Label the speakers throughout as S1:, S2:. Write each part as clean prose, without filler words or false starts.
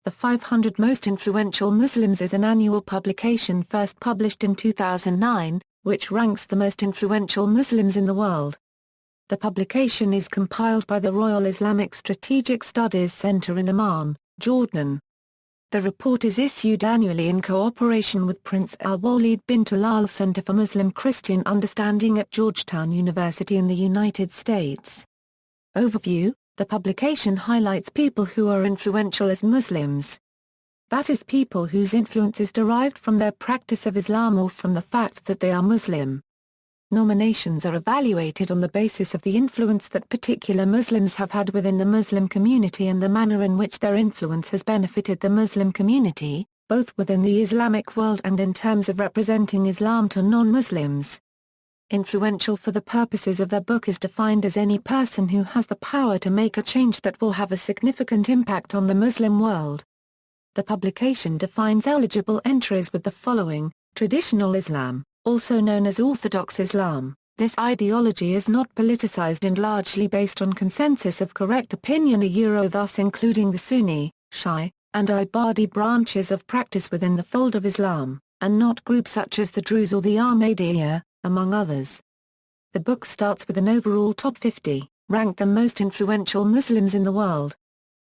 S1: The 500 Most Influential Muslims is an annual publication first published in 2009, which ranks the most influential Muslims in the world. The publication is compiled by the Royal Islamic Strategic Studies Center in Amman, Jordan. The report is issued annually in cooperation with Prince Al-Waleed bin Talal Center for Muslim-Christian Understanding at Georgetown University in the United States. Overview: the publication highlights people who are influential as Muslims. That is, people whose influence is derived from their practice of Islam or from the fact that they are Muslim. Nominations are evaluated on the basis of the influence that particular Muslims have had within the Muslim community and the manner in which their influence has benefited the Muslim community, both within the Islamic world and in terms of representing Islam to non-Muslims. Influential for the purposes of the book is defined as any person who has the power to make a change that will have a significant impact on the Muslim world. The publication defines eligible entries with the following: Traditional Islam, also known as Orthodox Islam. This ideology is not politicized and largely based on consensus of correct opinion, thus including the Sunni, Shia, and Ibadi branches of practice within the fold of Islam, and not groups such as the Druze or the Ahmadiyya, among others. The book starts with an overall top 50, ranked the most influential Muslims in the world.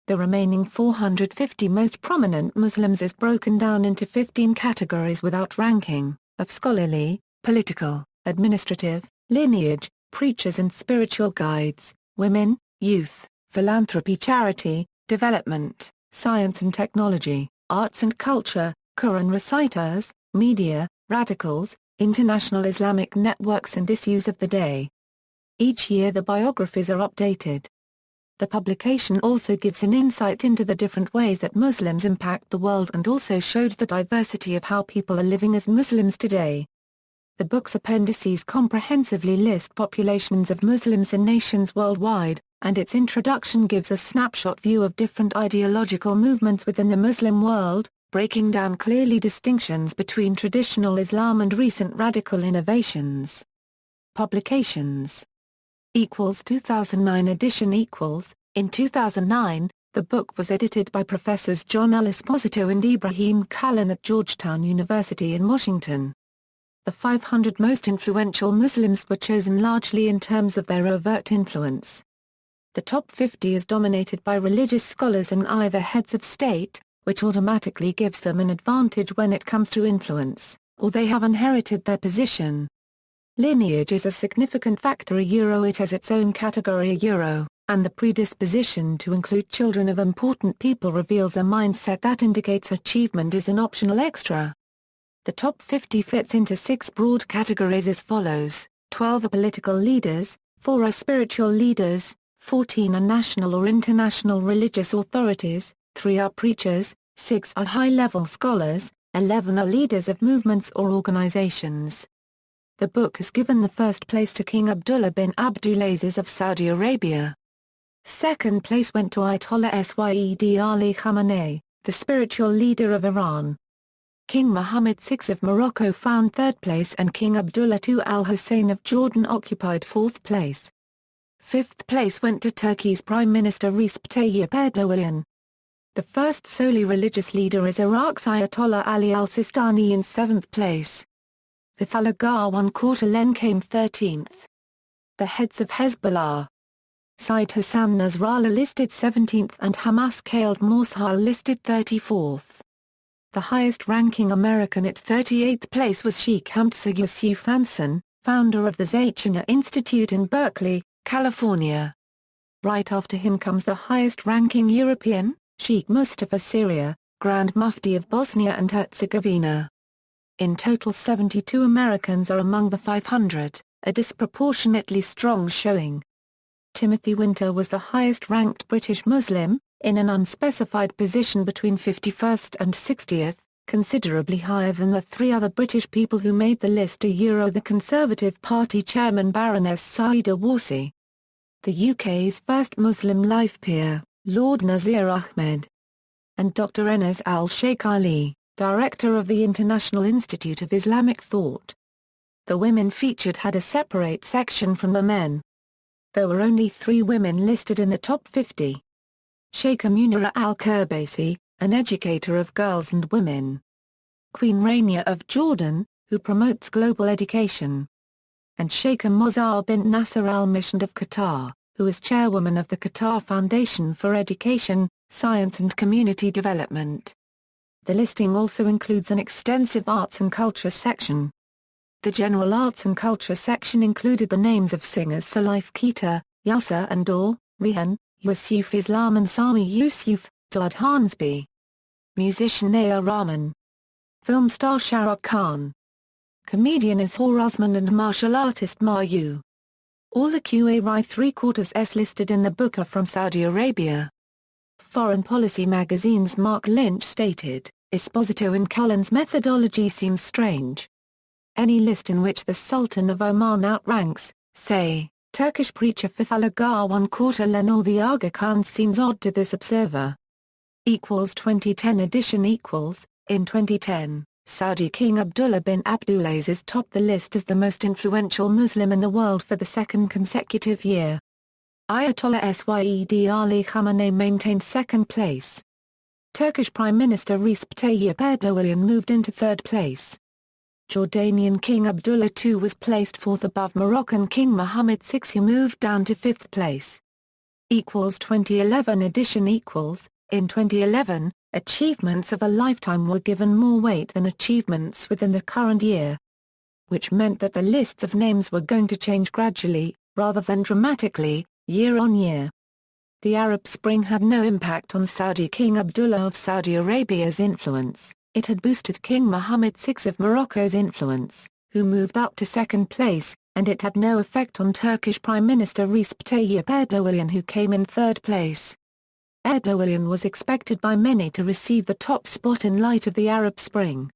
S1: The remaining 450 most prominent Muslims is broken down into 15 categories without ranking, of scholarly, political, administrative, lineage, preachers and spiritual guides, women, youth, philanthropy, charity, development, science and technology, arts and culture, Quran reciters, media, radicals, international Islamic networks and issues of the day. Each year the biographies are updated. The publication also gives an insight into the different ways that Muslims impact the world and also showed the diversity of how people are living as Muslims today. The book's appendices comprehensively list populations of Muslims in nations worldwide, and its introduction gives a snapshot view of different ideological movements within the Muslim world, breaking down clearly distinctions between traditional Islam and recent radical innovations. Publications 2009 edition In 2009, the book was edited by Professors John L. Esposito and Ibrahim Kalin at Georgetown University in Washington. The 500 most influential Muslims were chosen largely in terms of their overt influence. The top 50 is dominated by religious scholars and either heads of state, which automatically gives them an advantage when it comes to influence, or they have inherited their position. Lineage is a significant factor. It has its own category and the predisposition to include children of important people reveals a mindset that indicates achievement is an optional extra. The top 50 fits into 6 broad categories as follows: 12 are political leaders, 4 are spiritual leaders, 14 are national or international religious authorities, 3 are preachers, 6 are high-level scholars, 11 are leaders of movements or organizations. The book has given the first place to King Abdullah bin Abdulaziz of Saudi Arabia. Second place went to Ayatollah Syed Ali Khamenei, the spiritual leader of Iran. King Mohammed VI of Morocco found third place and King Abdullah II al-Hussein of Jordan occupied fourth place. Fifth place went to Turkey's Prime Minister Recep Tayyip Erdogan. The first solely religious leader is Iraq's Ayatollah Ali al-Sistani in 7th place. Fethullah Gulen Khotalen came 13th. The heads of Hezbollah: Said Hassan Nasrallah listed 17th and Hamas Khaled Morsal listed 34th. The highest-ranking American at 38th place was Sheikh Hamza Yusuf Hanson, founder of the Zaytuna Institute in Berkeley, California. Right after him comes the highest-ranking European, Sheikh Mustafa Syria, Grand Mufti of Bosnia and Herzegovina. In total 72 Americans are among the 500, a disproportionately strong showing. Timothy Winter was the highest-ranked British Muslim, in an unspecified position between 51st and 60th, considerably higher than the 3 other British people who made the list: the Conservative Party chairman Baroness Saida Warsi. The UK's first Muslim life peer, Lord Nazir Ahmed. And Dr. Enes al-Sheikh Ali, director of the International Institute of Islamic Thought. The women featured had a separate section from the men. There were only 3 women listed in the top 50. Sheikha Munira al-Qubaisi, an educator of girls and women. Queen Rania of Jordan, who promotes global education. And Sheikh Mozzar bint Nasser Al Mishand of Qatar, who is chairwoman of the Qatar Foundation for Education, Science and Community Development. The listing also includes an extensive arts and culture section. The general arts and culture section included the names of singers Salif Keita, Yasser Andor, Rihan, Yusuf Islam and Sami Yusuf, Dud Hansby. Musician A.R. Rahman. Film star Shah Rukh Khan. Comedian Azhar Usman and martial artist Ma Yu. All the QARI 3/4s listed in the book are from Saudi Arabia. Foreign Policy magazine's Mark Lynch stated, Esposito and Cullen's methodology seems strange. Any list in which the Sultan of Oman outranks, say, Turkish preacher Fethullah Gülen or the Aga Khan seems odd to this observer. 2010 edition In 2010, Saudi King Abdullah bin Abdulaziz topped the list as the most influential Muslim in the world for the second consecutive year. Ayatollah Syed Ali Khamenei maintained second place. Turkish Prime Minister Recep Tayyip Erdogan moved into third place. Jordanian King Abdullah II was placed fourth above Moroccan King Mohammed VI who moved down to fifth place. 2011 edition In 2011, achievements of a lifetime were given more weight than achievements within the current year. Which meant that the lists of names were going to change gradually, rather than dramatically, year on year. The Arab Spring had no impact on Saudi King Abdullah of Saudi Arabia's influence, it had boosted King Mohammed VI of Morocco's influence, who moved up to second place, and it had no effect on Turkish Prime Minister Recep Tayyip Erdogan who came in third place. Erdogan was expected by many to receive the top spot in light of the Arab Spring.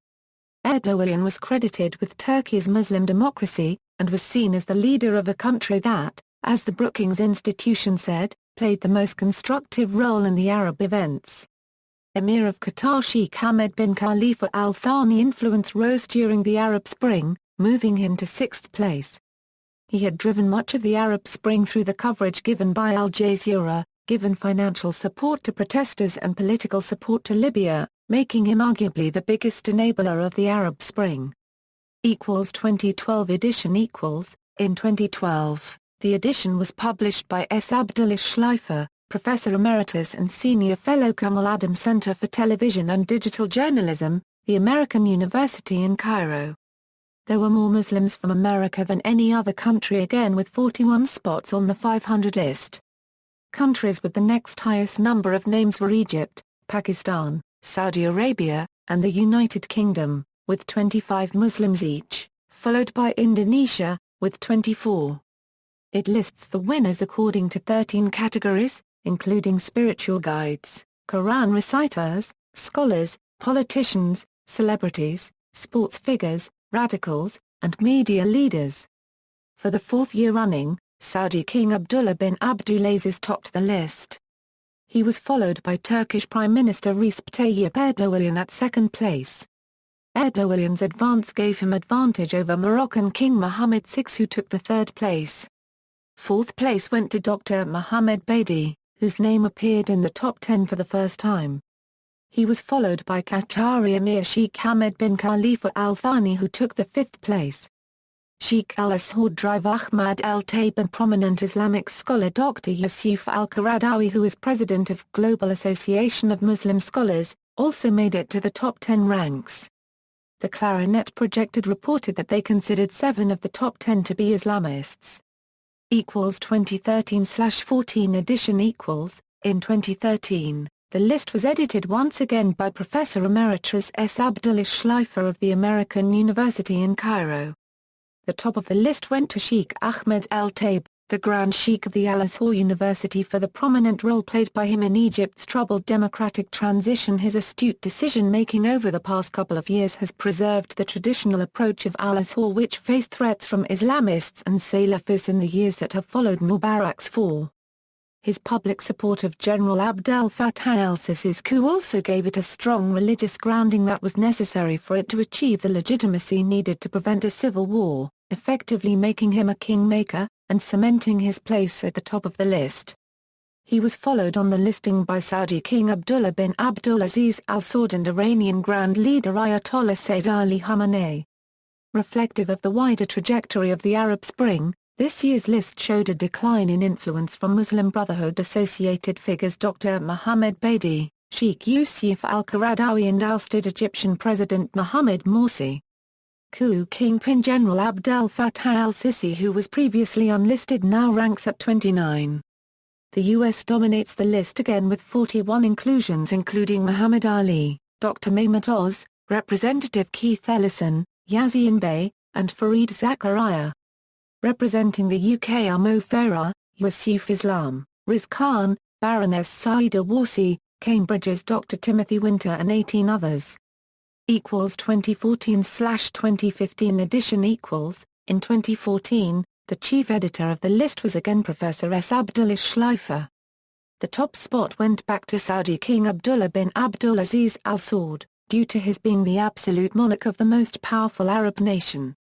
S1: Erdogan was credited with Turkey's Muslim democracy, and was seen as the leader of a country that, as the Brookings Institution said, played the most constructive role in the Arab events. Emir of Qatar Sheikh Hamad bin Khalifa Al Thani influence rose during the Arab Spring, moving him to sixth place. He had driven much of the Arab Spring through the coverage given by Al Jazeera, given financial support to protesters and political support to Libya, making him arguably the biggest enabler of the Arab Spring. 2012 edition In 2012, the edition was published by S. Abdullah Schleifer, Professor Emeritus and Senior Fellow Kamal Adams Center for Television and Digital Journalism, the American University in Cairo. There were more Muslims from America than any other country again with 41 spots on the 500 list. Countries with the next highest number of names were Egypt, Pakistan, Saudi Arabia, and the United Kingdom, with 25 Muslims each, followed by Indonesia, with 24. It lists the winners according to 13 categories, including spiritual guides, Quran reciters, scholars, politicians, celebrities, sports figures, radicals, and media leaders. For the fourth year running, Saudi King Abdullah bin Abdulaziz topped the list. He was followed by Turkish Prime Minister Recep Tayyip Erdogan at second place. Erdogan's advance gave him advantage over Moroccan King Mohammed VI who took the third place. Fourth place went to Dr. Mohammed Badi, whose name appeared in the top 10 for the first time. He was followed by Qatari Emir Sheikh Hamad bin Khalifa Al Thani who took the fifth place. Sheikh Al-Azhar Drive Ahmad Al-Taib and prominent Islamic scholar Dr. Yusuf Al-Qaradawi who is president of Global Association of Muslim Scholars, also made it to the top 10 ranks. The Clarinet Projected reported that they considered 7 of the top 10 to be Islamists. 2013/14 edition In 2013, the list was edited once again by Professor Emeritus S. Abdullah Schleifer of the American University in Cairo. The top of the list went to Sheikh Ahmed Al-Taib, the Grand Sheikh of the Al-Azhar University for the prominent role played by him in Egypt's troubled democratic transition. His astute decision-making over the past couple of years has preserved the traditional approach of Al-Azhar which faced threats from Islamists and Salafis in the years that have followed Mubarak's fall. His public support of General Abdel Fattah el-Sisi's coup also gave it a strong religious grounding that was necessary for it to achieve the legitimacy needed to prevent a civil war, effectively making him a kingmaker, and cementing his place at the top of the list. He was followed on the listing by Saudi King Abdullah bin Abdulaziz Al Saud and Iranian Grand Leader Ayatollah Sayyid Ali Khamenei. Reflective of the wider trajectory of the Arab Spring, this year's list showed a decline in influence from Muslim Brotherhood-associated figures Dr. Mohammed Badi, Sheikh Yusuf al-Qaradawi and ousted Egyptian President Mohamed Morsi. Coup kingpin General Abdel Fattah al-Sisi, who was previously unlisted, now ranks at 29. The U.S. dominates the list again with 41 inclusions including Muhammad Ali, Dr. Mehmet Oz, Representative Keith Ellison, Yazian Bey, and Fareed Zakaria. Representing the UK are Mo Farah, Yusuf Islam, Riz Khan, Baroness Saida Warsi, Cambridge's Dr. Timothy Winter and 18 others. 2014/2015 edition In 2014, the chief editor of the list was again Professor S. Abdullah Schleifer. The top spot went back to Saudi King Abdullah bin Abdulaziz Al Saud, due to his being the absolute monarch of the most powerful Arab nation.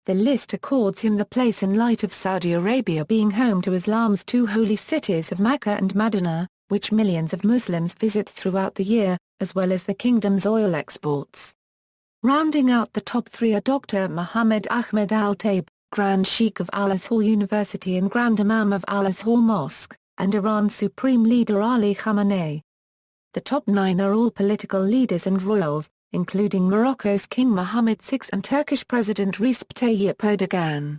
S1: The list accords him the place in light of Saudi Arabia being home to Islam's two holy cities of Mecca and Medina, which millions of Muslims visit throughout the year, as well as the kingdom's oil exports. Rounding out the top three are Dr. Muhammad Ahmed Al-Taib, Grand Sheikh of Al-Azhar University and Grand Imam of Al-Azhar Mosque, and Iran's Supreme Leader Ali Khamenei. The top 9 are all political leaders and royals, including Morocco's King Mohammed VI and Turkish President Recep Tayyip Erdogan.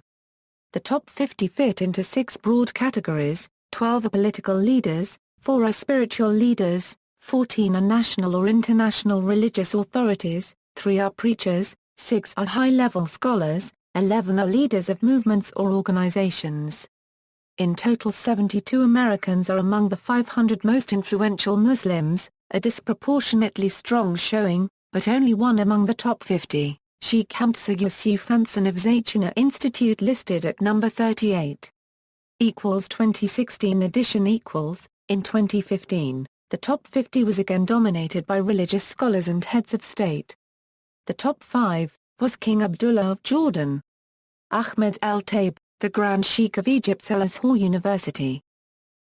S1: The top 50 fit into 6 broad categories: 12 are political leaders, 4 are spiritual leaders, 14 are national or international religious authorities, 3 are preachers, 6 are high-level scholars, 11 are leaders of movements or organizations. In total, 72 Americans are among the 500 most influential Muslims, a disproportionately strong showing, but only one among the top 50. Sheikh Hamza Yusuf Hanson of Zaytuna Institute listed at number 38. 2016 edition In 2015, the top 50 was again dominated by religious scholars and heads of state. The top 5 was King Abdullah of Jordan, Ahmed Al-Taib, the Grand Sheikh of Egypt's Al-Azhar University,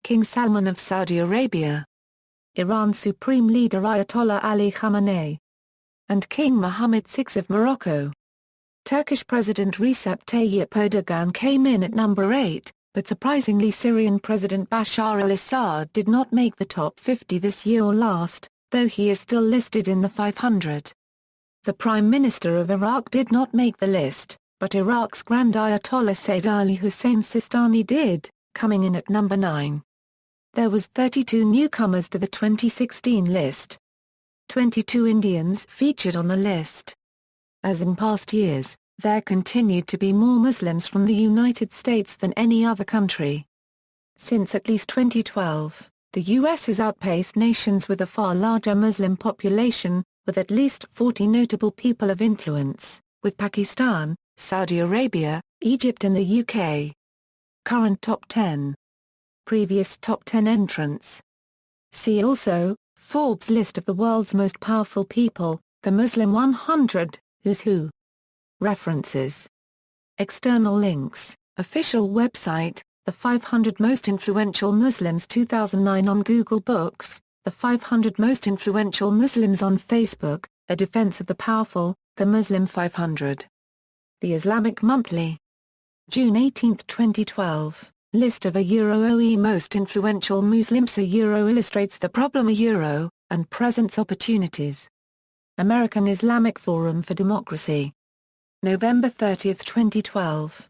S1: King Salman of Saudi Arabia, Iran's Supreme Leader Ayatollah Ali Khamenei, and King Mohammed VI of Morocco. Turkish President Recep Tayyip Erdogan came in at number 8, but surprisingly Syrian President Bashar al-Assad did not make the top 50 this year or last, though he is still listed in the 500. The Prime Minister of Iraq did not make the list, but Iraq's Grand Ayatollah Sayyid Ali Hussein Sistani did, coming in at number 9. There was 32 newcomers to the 2016 list. 22 Indians featured on the list. As in past years, there continued to be more Muslims from the United States than any other country. Since at least 2012, the U.S. has outpaced nations with a far larger Muslim population, with at least 40 notable people of influence, with Pakistan, Saudi Arabia, Egypt and the UK. Current top 10. Previous top 10 entrants. See also, Forbes list of the world's most powerful people, the Muslim 100, Who's Who. References. External links, official website, The 500 Most Influential Muslims 2009 on Google Books, The 500 Most Influential Muslims on Facebook, A Defense of the Powerful, The Muslim 500. The Islamic Monthly. June 18, 2012, list of OE most influential Muslims. Illustrates the problem and presents opportunities. American Islamic Forum for Democracy. November 30, 2012.